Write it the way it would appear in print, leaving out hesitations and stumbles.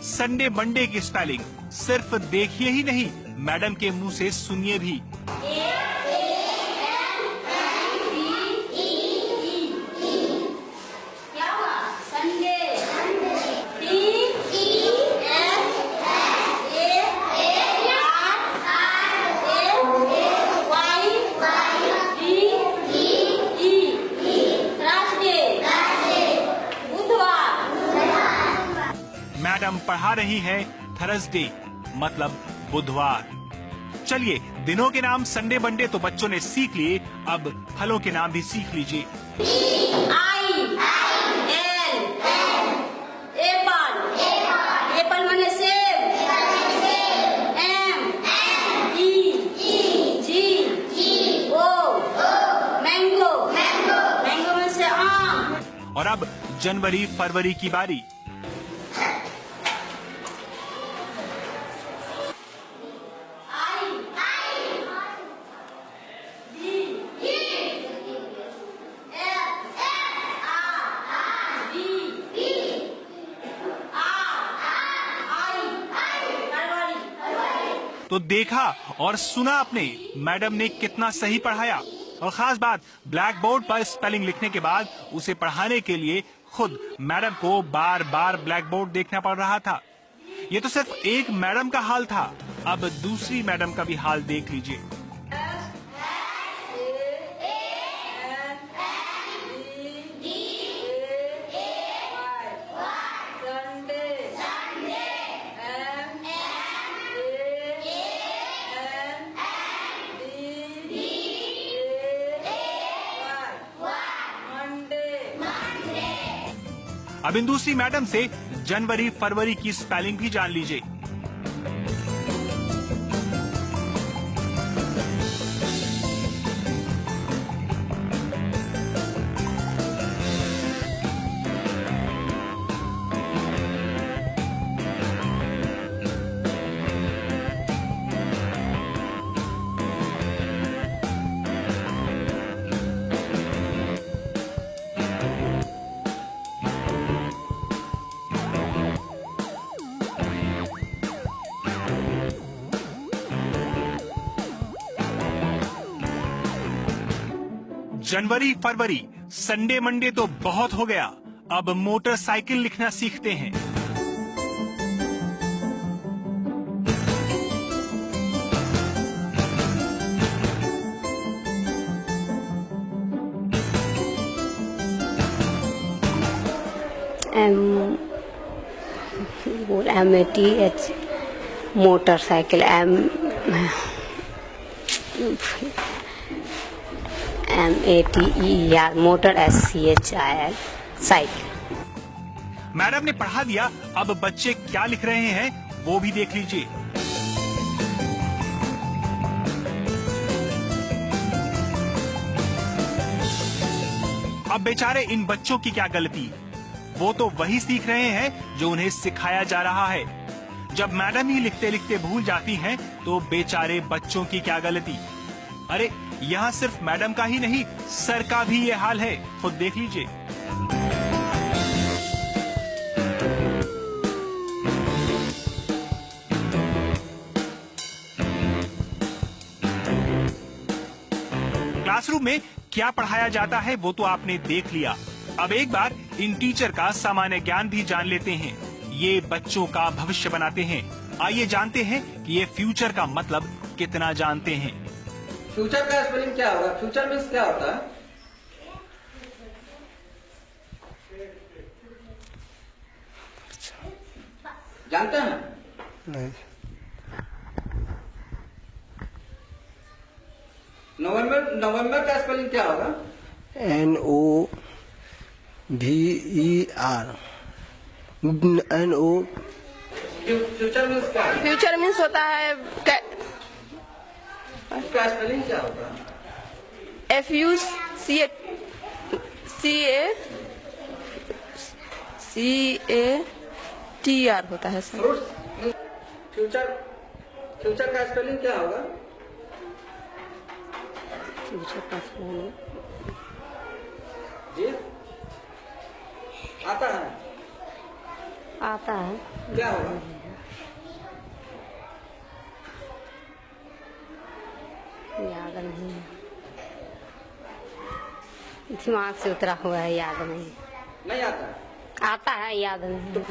Sunday Monday की spelling सिर्फ देखिए ही नहीं, मैडम के मुंह से सुनिए भी। मैडम पढ़ा रही है थर्सडे मतलब बुधवार। चलिए, दिनों के नाम संडे मंडे तो बच्चों ने सीख लिए, अब फलों के नाम भी सीख लीजिए। एप्पल माने सेब, मैंगो, मैंगो में से आम। और अब जनवरी फरवरी की बारी। तो देखा और सुना आपने, मैडम ने कितना सही पढ़ाया। और खास बात, ब्लैक बोर्ड पर स्पेलिंग लिखने के बाद उसे पढ़ाने के लिए खुद मैडम को बार बार ब्लैक बोर्ड देखना पड़ रहा था। ये तो सिर्फ एक मैडम का हाल था, अब दूसरी मैडम का भी हाल देख लीजिए। अब इन दूसरी मैडम से जनवरी फरवरी की स्पेलिंग भी जान लीजिए। जनवरी फरवरी संडे मंडे तो बहुत हो गया, अब मोटरसाइकिल लिखना सीखते हैं। MATH motorcycle, MATER motor, SCHIL cycle. Madam ने पढ़ा दिया, अब बच्चे क्या लिख रहे हैं वो भी देख लीजिए। अब बेचारे इन बच्चों की क्या गलती, वो तो वही सीख रहे हैं जो उन्हें सिखाया जा रहा है। जब मैडम ही लिखते लिखते भूल जाती हैं, तो बेचारे बच्चों की क्या गलती। अरे यहाँ सिर्फ मैडम का ही नहीं, सर का भी ये हाल है, खुद देख लीजिए। क्लासरूम में क्या पढ़ाया जाता है वो तो आपने देख लिया। अब एक बार इन टीचर का सामान्य ज्ञान भी जान लेते हैं। ये बच्चों का भविष्य बनाते हैं। आइए जानते हैं कि ये फ्यूचर का मतलब कितना जानते हैं। फ्यूचर का स्पेलिंग क्या होगा? फ्यूचर मीन्स क्या होता है? जानते हैं? नहीं। नवंबर का स्पेलिंग क्या होगा? NOVER NO। फ्यूचर मीन्स क्या है? फ्यूचर मीन्स होता है उसका स्पेलिंग क्या होगा? FUCATR होता है सर। फ्यूचर का स्पेलिंग क्या होगा? जी आता है? आता है, क्या होगा? याद नहीं, दिमाग से उतरा हुआ है, याद नहीं। नहीं आता? आता है, याद नहीं।